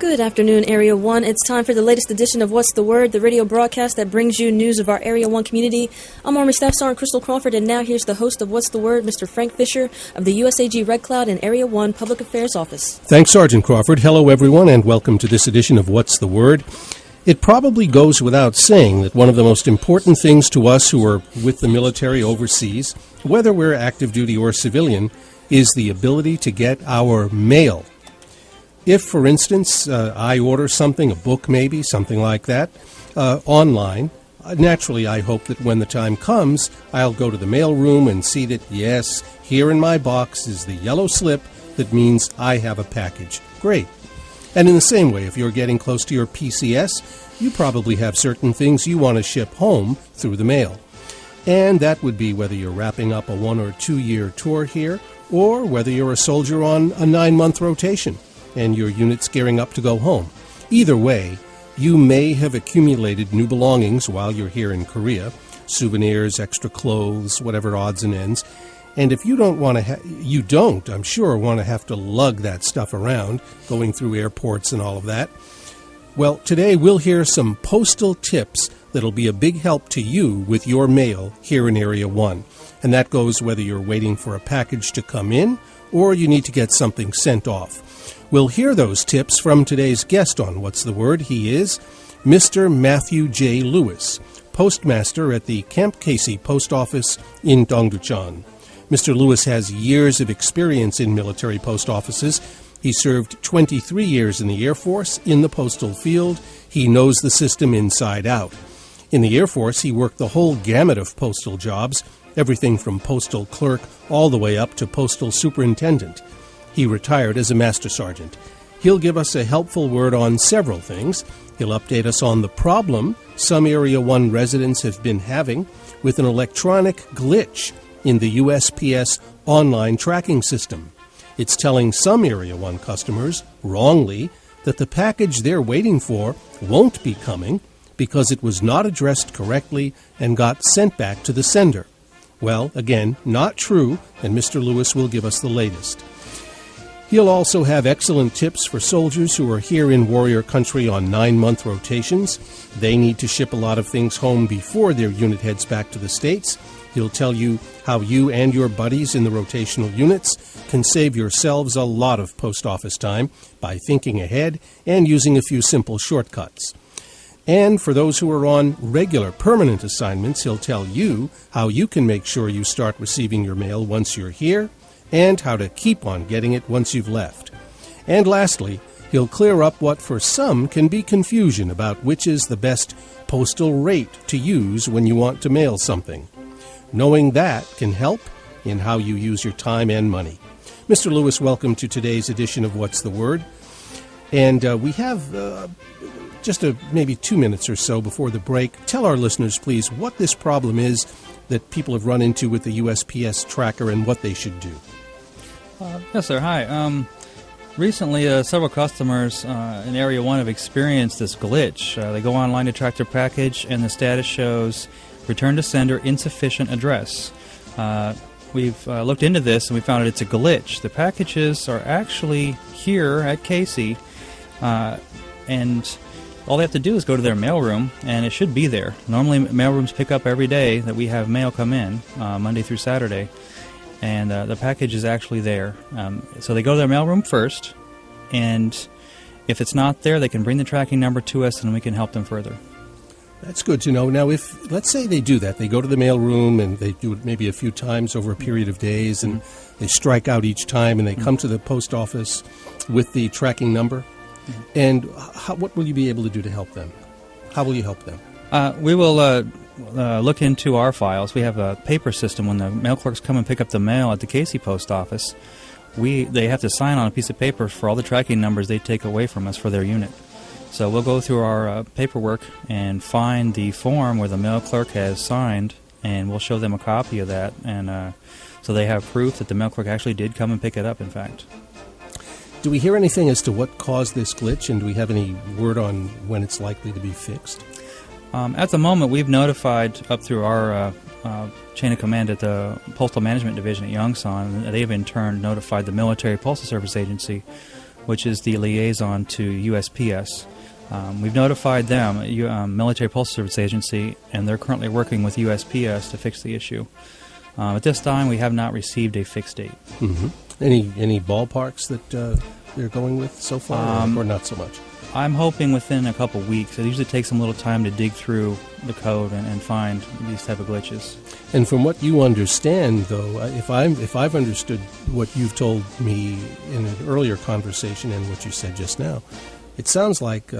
Good afternoon, Area 1. It's time for the latest edition of What's the Word, the radio broadcast that brings you news of our Area 1 community. I'm Army Staff Sergeant Crystal Crawford, and now here's the host of What's the Word, Mr. Frank Fisher of the USAG Red Cloud and Area 1 Public Affairs Office. Thanks, Sergeant Crawford. Hello, everyone, and welcome to this edition of What's the Word. It probably goes without saying that one of the most important things to us who are with the military overseas, whether we're active duty or civilian, is the ability to get our mail. If, for instance, I order something, a book maybe, something like that, online, naturally I hope that when the time comes, I'll go to the mail room and see that, yes, here in my box is the yellow slip that means I have a package. Great. And in the same way, if you're getting close to your PCS, you probably have certain things you want to ship home through the mail. And that would be whether you're wrapping up a 1 or 2 year tour here, or whether you're a soldier on a 9-month rotation and your unit's gearing up to go home. Either way, you may have accumulated new belongings while you're here in Korea, souvenirs, extra clothes, whatever odds and ends. And if you don't want to, I'm sure, want to have to lug that stuff around, going through airports and all of that. Well, today we'll hear some postal tips that'll be a big help to you with your mail here in Area 1. And that goes whether you're waiting for a package to come in or you need to get something sent off. We'll hear those tips from today's guest on What's the Word. He is Mr. Matthew J. Lewis, postmaster at the Camp Casey Post Office in Dongducheon. Mr. Lewis has years of experience in military post offices. He served 23 years in the Air Force in the postal field. He knows the system inside out. In the Air Force, he worked the whole gamut of postal jobs, everything from postal clerk all the way up to postal superintendent. He retired as a master sergeant. He'll give us a helpful word on several things. He'll update us on the problem some Area 1 residents have been having with an electronic glitch in the USPS online tracking system. It's telling some Area 1 customers, wrongly, that the package they're waiting for won't be coming because it was not addressed correctly and got sent back to the sender. Well, again, not true, and Mr. Lewis will give us the latest. He'll also have excellent tips for soldiers who are here in warrior country on 9-month rotations. They need to ship a lot of things home before their unit heads back to the States. He'll tell you how you and your buddies in the rotational units can save yourselves a lot of post office time by thinking ahead and using a few simple shortcuts. And for those who are on regular permanent assignments, he'll tell you how you can make sure you start receiving your mail once you're here, and how to keep on getting it once you've left. And lastly, he'll clear up what for some can be confusion about which is the best postal rate to use when you want to mail something. Knowing that can help in how you use your time and money. Mr. Lewis, welcome to today's edition of What's the Word? And we have just maybe 2 minutes or so before the break. Tell our listeners, please, what this problem is that people have run into with the USPS tracker and what they should do. Yes, sir. Hi. Recently, several customers in Area 1 have experienced this glitch. They go online to track their package, and the status shows return to sender, insufficient address. We've looked into this, and we found out it's a glitch. The packages are actually here at Casey, and all they have to do is go to their mailroom, and it should be there. Normally, mailrooms pick up every day that we have mail come in, Monday through Saturday. And the package is actually there. So they go to their mailroom first, and if it's not there, they can bring the tracking number to us, and we can help them further. That's good to know. Now, if, let's say they do that, they go to the mailroom, and they do it maybe a few times over a period of days, and they strike out each time, and they come to the post office with the tracking number, and what will you be able to do to help them? How will you help them? We will look into our files. We have a paper system. When the mail clerks come and pick up the mail at the Casey post office, they have to sign on a piece of paper for all the tracking numbers they take away from us for their unit. So we'll go through our paperwork and find the form where the mail clerk has signed, and we'll show them a copy of that, and so they have proof that the mail clerk actually did come and pick it up, in fact. Do we hear anything as to what caused this glitch, and do we have any word on when it's likely to be fixed? At the moment, we've notified up through our chain of command at the Postal Management Division at Yongsan, and they've in turn notified the Military Postal Service Agency, which is the liaison to USPS. We've notified them, Military Postal Service Agency, and they're currently working with USPS to fix the issue. At this time, we have not received a fixed date. Mm-hmm. Any ballparks that they're going with so far, or not so much? I'm hoping within a couple weeks. It usually takes them a little time to dig through the code and find these type of glitches. And from what you understand, though, if I've understood what you've told me in an earlier conversation and what you said just now, it sounds like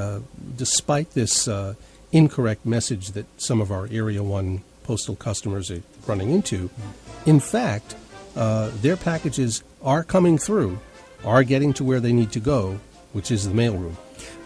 despite this incorrect message that some of our Area 1 postal customers are running into, in fact, their packages are coming through, are getting to where they need to go, which is the mailroom.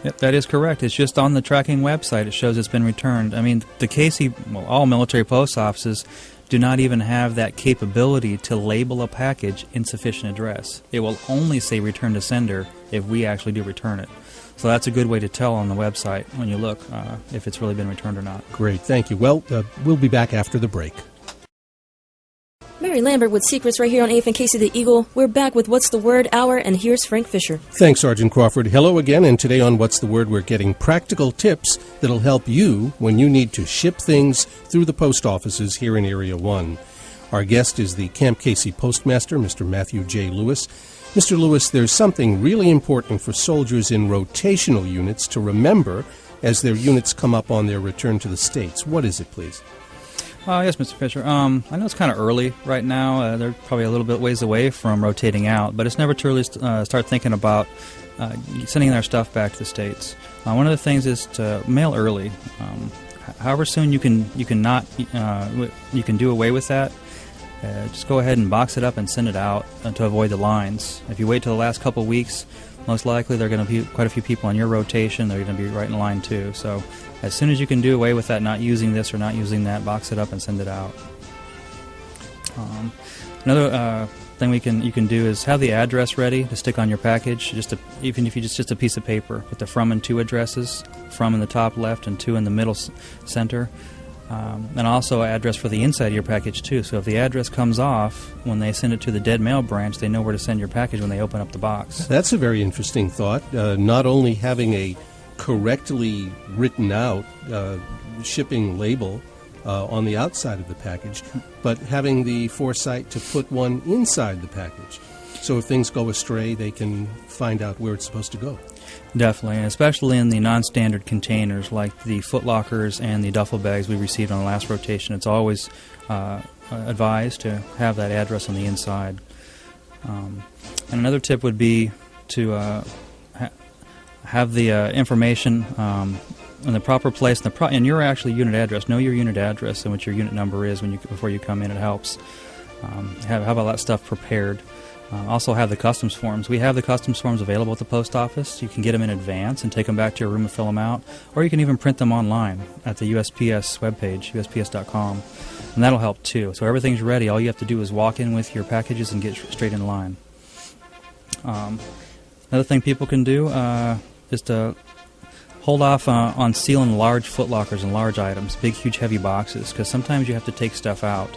Yep, that is correct. It's just on the tracking website. It shows it's been returned. I mean, the Casey, all military post offices do not even have that capability to label a package insufficient address. It will only say return to sender if we actually do return it. So that's a good way to tell on the website when you look if it's really been returned or not. Great, thank you. Well, we'll be back after the break. Mary Lambert with Secrets right here on AF and Casey the Eagle. We're back with What's the Word Hour, and here's Frank Fisher. Thanks, Sergeant Crawford. Hello again, and today on What's the Word, we're getting practical tips that'll help you when you need to ship things through the post offices here in Area 1. Our guest is the Camp Casey Postmaster, Mr. Matthew J. Lewis. Mr. Lewis, there's something really important for soldiers in rotational units to remember as their units come up on their return to the States. What is it, please? Yes, Mr. Fisher. I know it's kind of early right now. They're probably a little bit ways away from rotating out, but it's never too early to start thinking about sending their stuff back to the States. One of the things is to mail early. However soon you can do away with that. Just go ahead and box it up and send it out to avoid the lines. If you wait till the last couple of weeks, most likely there are going to be quite a few people on your rotation. They're going to be right in line too. So as soon as you can do away with that, not using this or not using that, box it up and send it out. Another thing you can do is have the address ready to stick on your package. Even if you just a piece of paper with the from and to addresses, from in the top left and to in the middle center. And also an address for the inside of your package too. So if the address comes off, when they send it to the dead mail branch, they know where to send your package when they open up the box. That's a very interesting thought. Not only having a correctly written out shipping label on the outside of the package, but having the foresight to put one inside the package. So if things go astray, they can find out where it's supposed to go. Definitely, and especially in the non-standard containers like the footlockers and the duffel bags we received on the last rotation. It's always advised to have that address on the inside. And another tip would be to have the information in the proper place and your actual unit address. Know your unit address and what your unit number is before you come in. It helps. Have all that stuff prepared. Also have the customs forms. We have the customs forms available at the post office. You can get them in advance and take them back to your room and fill them out, or you can even print them online at the USPS webpage, usps.com, and that'll help too. So everything's ready. All you have to do is walk in with your packages and get straight in line. Another thing people can do is to hold off on sealing large footlockers and large items, big, huge, heavy boxes, because sometimes you have to take stuff out.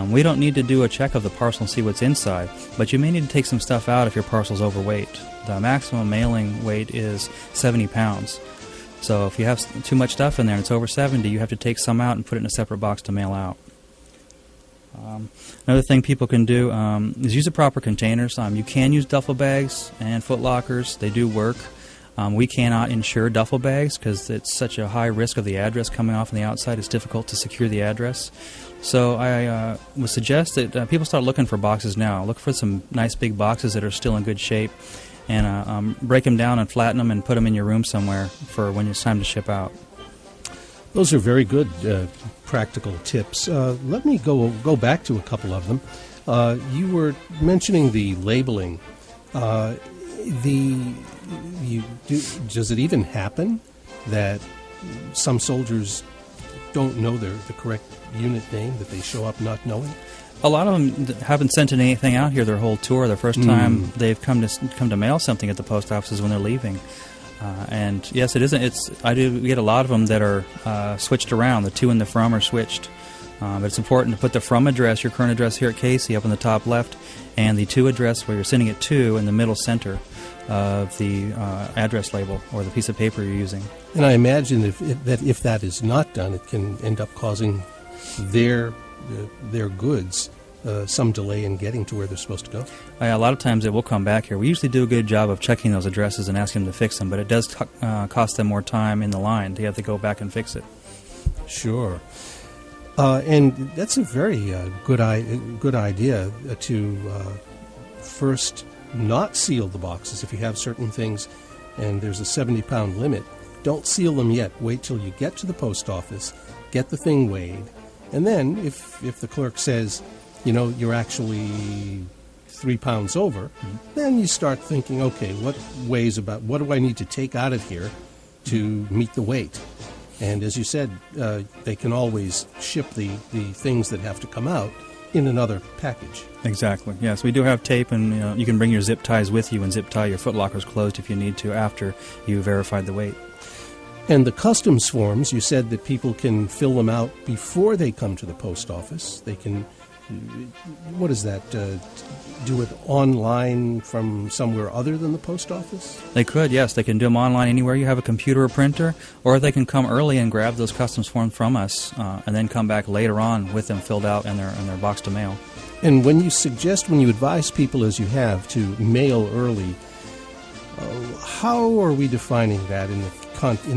We don't need to do a check of the parcel and see what's inside, but you may need to take some stuff out if your parcel's overweight. The maximum mailing weight is 70 pounds. So if you have too much stuff in there and it's over 70, you have to take some out and put it in a separate box to mail out. Another thing people can do is use the proper containers. You can use duffel bags and footlockers. They do work. We cannot insure duffel bags because it's such a high risk of the address coming off on the outside. It's difficult to secure the address. So I would suggest that people start looking for boxes now. Look for some nice big boxes that are still in good shape, and break them down and flatten them and put them in your room somewhere for when it's time to ship out. Those are very good practical tips. Let me go back to a couple of them. You were mentioning the labeling. Does it even happen that some soldiers don't know the correct unit name, that they show up not knowing? A lot of them haven't sent anything out here their whole tour. The first time they've come to mail something at the post office is when they're leaving. And yes, it isn't. I do get a lot of them that are switched around. The to and the from are switched. But it's important to put the from address, your current address here at Casey, up in the top left, and the to address where you're sending it to in the middle center of the address label or the piece of paper you're using. And I imagine if that is not done, it can end up causing their goods some delay in getting to where they're supposed to go. A lot of times it will come back here. We usually do a good job of checking those addresses and asking them to fix them, but it does cost them more time in the line. They have to go back and fix it. Sure. And that's a very good idea to first not seal the boxes. If you have certain things and there's a 70-pound limit, don't seal them yet. Wait till you get to the post office, get the thing weighed, and then if the clerk says, you're actually 3 pounds over, then you start thinking, okay, what do I need to take out of here to meet the weight? And as you said, they can always ship the things that have to come out in another package. Exactly. Yes, we do have tape, and you can bring your zip ties with you and zip tie your foot lockers closed if you need to after you verified the weight. And the customs forms, you said that people can fill them out before they come to the post office. They can, what is that, do it online from somewhere other than the post office? They could, yes. They can do them online anywhere you have a computer or printer, or they can come early and grab those customs forms from us and then come back later on with them filled out in their box to mail. And when you advise people, as you have, to mail early, how are we defining that in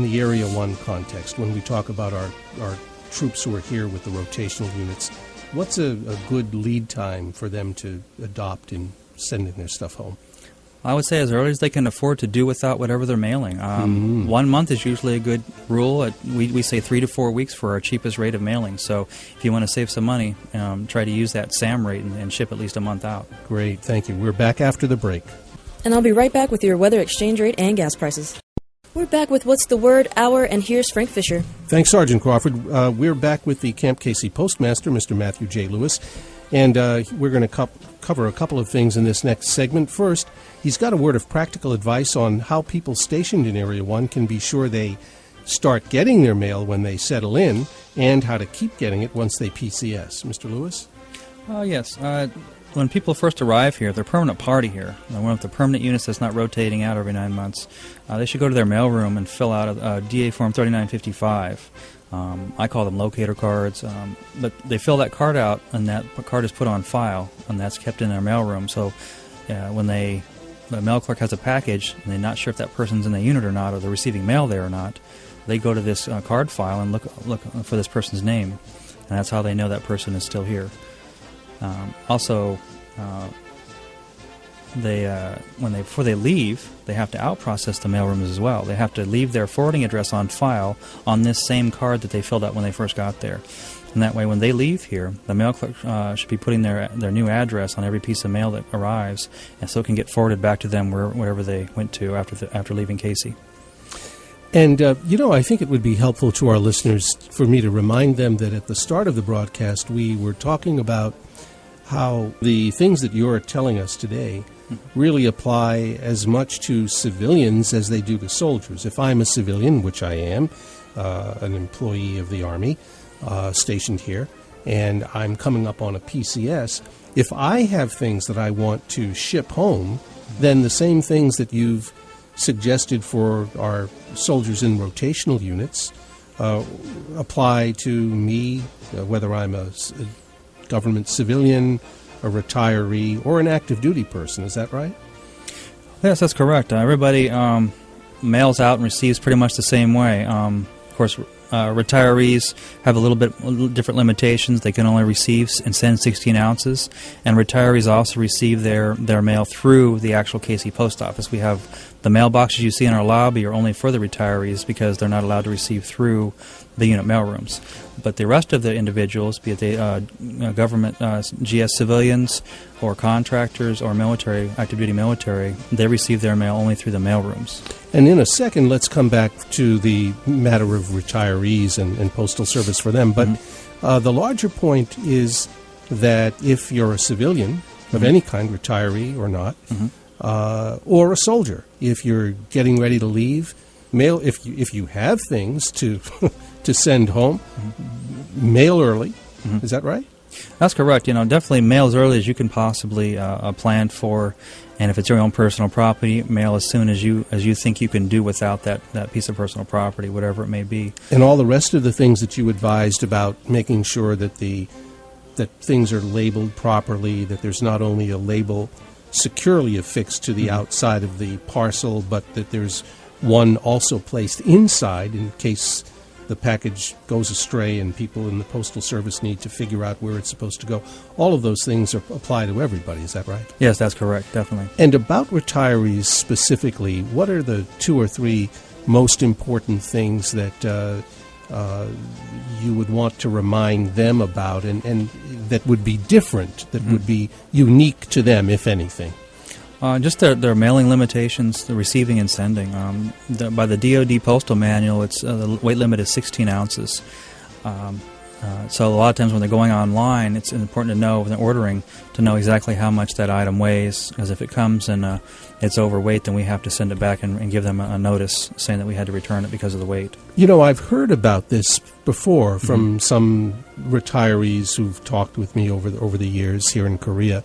the Area 1 context when we talk about our troops who are here with the rotational units? What's a good lead time for them to adopt in sending their stuff home? I would say as early as they can afford to do without whatever they're mailing. 1 month is usually a good rule. We say 3 to 4 weeks for our cheapest rate of mailing. So if you want to save some money, try to use that SAM rate and ship at least a month out. Great, thank you. We're back after the break. And I'll be right back with your weather exchange rate and gas prices. We're back with What's the Word Hour, and here's Frank Fisher. Thanks, Sergeant Crawford. We're back with the Camp Casey Postmaster, Mr. Matthew J. Lewis, and we're going to cover a couple of things in this next segment. First, he's got a word of practical advice on how people stationed in Area 1 can be sure they start getting their mail when they settle in, and how to keep getting it once they PCS. Mr. Lewis? Yes. When people first arrive here, they're permanent party here. One of the permanent units that's not rotating out every 9 months. They should go to their mailroom and fill out a DA Form 3955. I call them locator cards. But they fill that card out, and that card is put on file, and that's kept in their mailroom. So when the mail clerk has a package, and they're not sure if that person's in the unit or not, or they're receiving mail there or not, they go to this card file and look for this person's name. And that's how they know that person is still here. Also, before they leave, they have to out-process the mailrooms as well. They have to leave their forwarding address on file on this same card that they filled out when they first got there. And that way, when they leave here, the mail clerk should be putting their new address on every piece of mail that arrives, and so it can get forwarded back to them wherever they went to after leaving Casey. And, I think it would be helpful to our listeners for me to remind them that at the start of the broadcast, we were talking about how the things that you're telling us today really apply as much to civilians as they do to soldiers. If I'm a civilian, which I am, an employee of the Army stationed here, and I'm coming up on a PCS, if I have things that I want to ship home, then the same things that you've suggested for our soldiers in rotational units apply to me, whether I'm a government civilian, a retiree, or an active duty person. Is that right? Yes, that's correct. Everybody mails out and receives pretty much the same way. Of course, Retirees have a little different limitations. They can only receive and send 16 ounces, and retirees also receive their mail through the actual KC post office. We have the mailboxes you see in our lobby are only for the retirees because they're not allowed to receive through the unit mailrooms. But the rest of the individuals, be it the government, GS civilians, or contractors, or military, active duty military, they receive their mail only through the mailrooms. And in a second, let's come back to the matter of retirees and postal service for them. But the larger point is that if you're a civilian of any kind, retiree or not, or a soldier, if you're getting ready to leave, mail. If you have things to to send home, mail early. Is that right? That's correct. Definitely mail as early as you can possibly plan for, and if it's your own personal property, mail as soon as you think you can do without that piece of personal property, whatever it may be. And all the rest of the things that you advised about making sure that that things are labeled properly, that there's not only a label securely affixed to the outside of the parcel, but that there's one also placed inside in case the package goes astray and people in the Postal Service need to figure out where it's supposed to go. All of those things apply to everybody, is that right? Yes, that's correct, definitely. And about retirees specifically, what are the 2 or 3 most important things that you would want to remind them about and that would be different, that would be unique to them, if anything? Just their mailing limitations, the receiving and sending. By the DoD postal manual, the weight limit is 16 ounces. So a lot of times when they're going online, it's important to know when they're ordering to know exactly how much that item weighs. Because if it comes and it's overweight, then we have to send it back and give them a notice saying that we had to return it because of the weight. I've heard about this before from some retirees who've talked with me over the years here in Korea.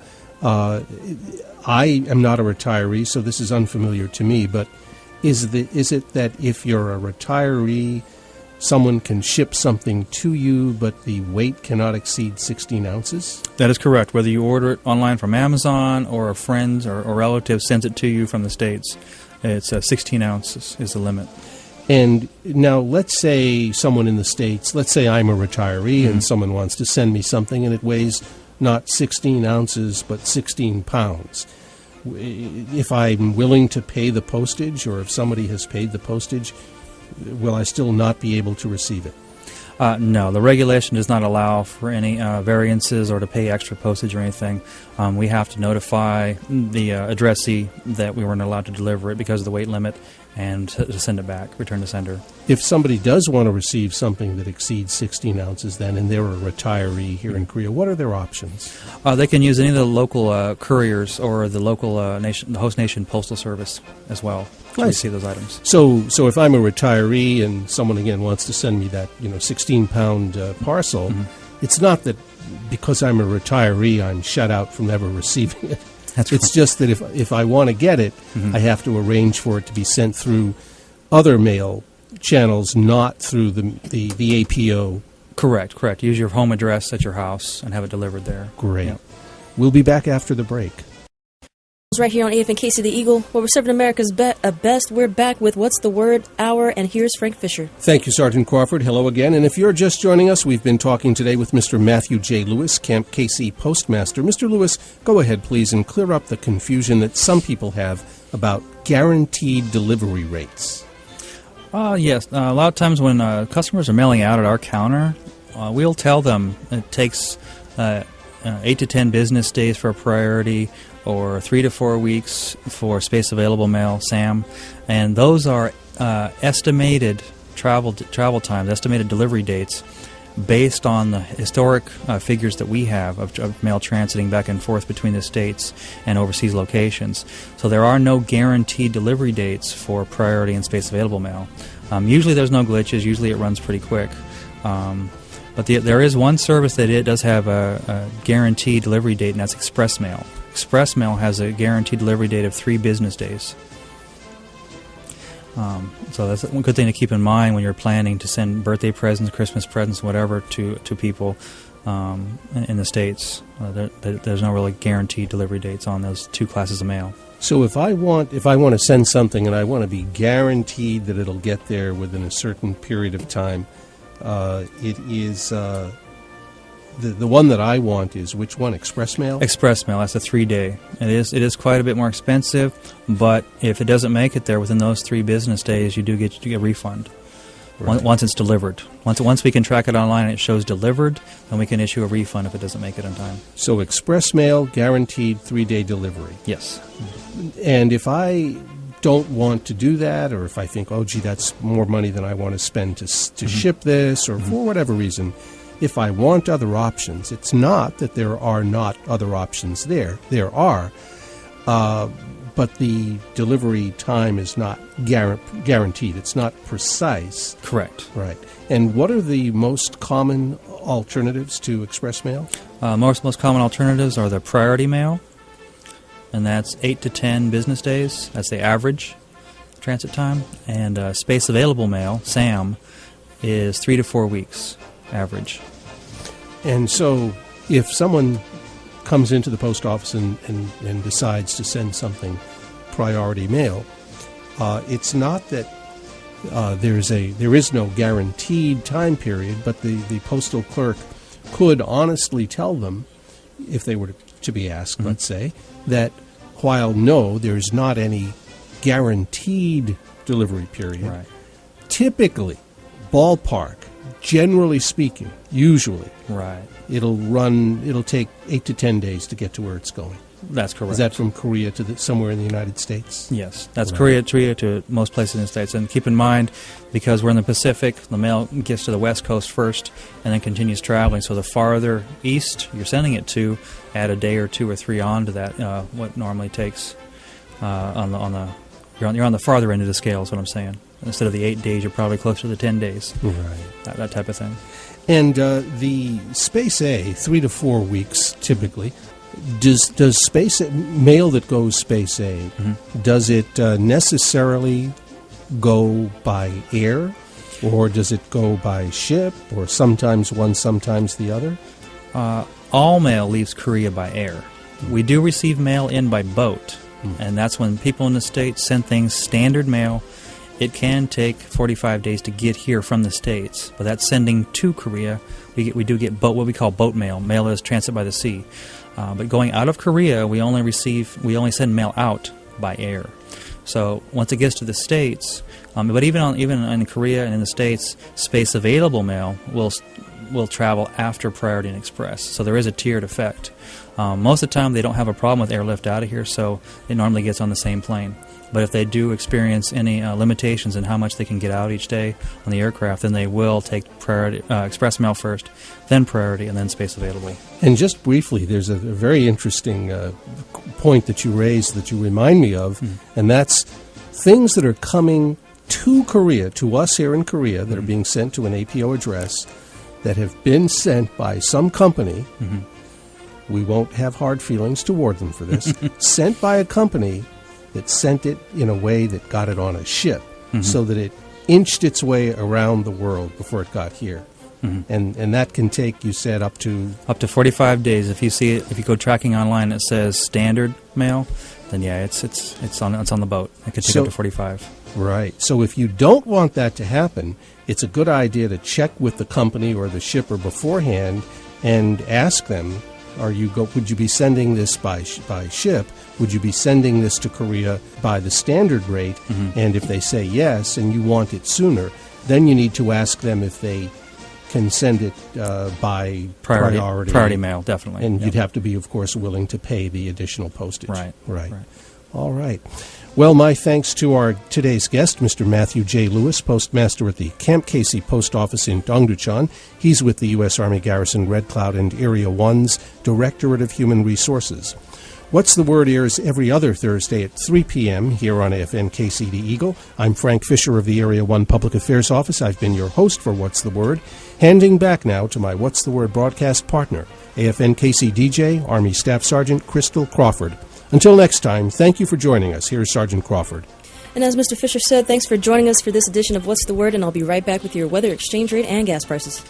I am not a retiree, so this is unfamiliar to me, but is it that if you're a retiree, someone can ship something to you, but the weight cannot exceed 16 ounces? That is correct. Whether you order it online from Amazon or a friend or relative sends it to you from the States, it's 16 ounces is the limit. And now let's say someone in the States, let's say I'm a retiree and someone wants to send me something and it weighs not 16 ounces, but 16 pounds. If I'm willing to pay the postage, or if somebody has paid the postage, will I still not be able to receive it? No, the regulation does not allow for any variances or to pay extra postage or anything. We have to notify the addressee that we weren't allowed to deliver it because of the weight limit and to send it back, return to sender. If somebody does want to receive something that exceeds 16 ounces then, and they're a retiree here in Korea, what are their options? They can use any of the local couriers or the local the host nation postal service as well to receive those items. So if I'm a retiree and someone again wants to send me that 16-pound parcel, it's not that because I'm a retiree I'm shut out from ever receiving it. It's just that if I want to get it, I have to arrange for it to be sent through other mail channels, not through the APO. Correct. Use your home address at your house and have it delivered there. Great. Yep. We'll be back after the break. Right here on AFNKC The Eagle, where we're serving America's best. We're back with What's the Word Hour, and here's Frank Fisher. Thank you, Sergeant Crawford. Hello again. And if you're just joining us, we've been talking today with Mr. Matthew J. Lewis, Camp KC Postmaster. Mr. Lewis, go ahead, please, and clear up the confusion that some people have about guaranteed delivery rates. Yes. A lot of times when customers are mailing out at our counter, we'll tell them it takes 8 to 10 business days for a priority, or 3 to 4 weeks for space available mail, SAM, and those are estimated travel times, estimated delivery dates, based on the historic figures that we have of mail transiting back and forth between the states and overseas locations. So there are no guaranteed delivery dates for priority and space available mail. Usually there's no glitches. Usually it runs pretty quick. But there is one service that it does have a guaranteed delivery date, and that's Express Mail. Express Mail has a guaranteed delivery date of 3 business days. So that's one good thing to keep in mind when you're planning to send birthday presents, Christmas presents, whatever to people in the States. There's no really guaranteed delivery dates on those 2 classes of mail. So if I want to send something and I want to be guaranteed that it'll get there within a certain period of time, It is the one that I want is which one? Express mail? Express mail, that's a 3-day. It is quite a bit more expensive, but if it doesn't make it there within those 3 business days, you get a refund. Right. Once it's delivered. Once we can track it online and it shows delivered, then we can issue a refund if it doesn't make it on time. So express mail, guaranteed 3-day delivery. Yes. And if I don't want to do that, or if I think, oh, gee, that's more money than I want to spend to ship this, or for whatever reason, if I want other options, it's not that there are not other options there. There are, but the delivery time is not guaranteed. It's not precise. Correct. Right. And what are the most common alternatives to express mail? Most common alternatives are the priority mail, and that's 8 to 10 business days. That's the average transit time. And space available mail, SAM, is 3 to 4 weeks average. And so if someone comes into the post office and decides to send something priority mail, it's not that there is no guaranteed time period, but the postal clerk could honestly tell them, if they were to be asked, let's say, that while no, there's not any guaranteed delivery period, Right. typically, ballpark, generally speaking, usually, Right. it'll take 8 to 10 days to get to where it's going. That's correct. Is that from Korea to somewhere in the United States? Yes, that's Right. Korea to most places in the States. And keep in mind, because we're in the Pacific, the mail gets to the West Coast first and then continues traveling. So the farther east you're sending it to, add a day or 2 or 3 on to that, what normally takes you're on the farther end of the scale is what I'm saying. Instead of the 8 days, you're probably closer to the 10 days. Right. That type of thing. And the Space A, 3 to 4 weeks typically. Does Space A, mail that goes Space A, does it necessarily go by air, or does it go by ship, or sometimes one, sometimes the other? All mail leaves Korea by air. We do receive mail in by boat, and that's when people in the States send things standard mail. It can take 45 days to get here from the States, but that's sending to Korea. We do get what we call boat mail. Mail is transit by the sea. But going out of Korea, we only send mail out by air. So once it gets to the States, but even in Korea and in the States, space available mail will travel after Priority and Express. So there is a tiered effect. Most of the time, they don't have a problem with airlift out of here, so it normally gets on the same plane. But if they do experience any limitations in how much they can get out each day on the aircraft, then they will take Priority Express mail first, then Priority, and then space available. And just briefly, there's a very interesting point that you raised that you remind me of, and that's things that are coming to Korea, to us here in Korea, that are being sent to an APO address that have been sent by some company. We won't have hard feelings toward them for this. Sent by a company that sent it in a way that got it on a ship, so that it inched its way around the world before it got here. And that can take, you said, up to 45 days. If you go tracking online, it says standard mail, then yeah, it's on the boat. It could take up to 45. Right. So if you don't want that to happen, it's a good idea to check with the company or the shipper beforehand and ask them, would you be sending this by ship? Would you be sending this to Korea by the standard rate? And if they say yes and you want it sooner, then you need to ask them if they can send it by priority mail, definitely. And you'd have to be, of course, willing to pay the additional postage. Right. All right. Well, my thanks to today's guest, Mr. Matthew J. Lewis, postmaster at the Camp Casey Post Office in Dongducheon. He's with the U.S. Army Garrison Red Cloud and Area 1's Directorate of Human Resources. What's the Word airs every other Thursday at 3 p.m. here on AFN KCD Eagle. I'm Frank Fisher of the Area 1 Public Affairs Office. I've been your host for What's the Word. Handing back now to my What's the Word broadcast partner, AFN KCDJ Army Staff Sergeant Crystal Crawford. Until next time, thank you for joining us. Here's Sergeant Crawford. And as Mr. Fisher said, thanks for joining us for this edition of What's the Word, and I'll be right back with your weather, exchange rate, and gas prices.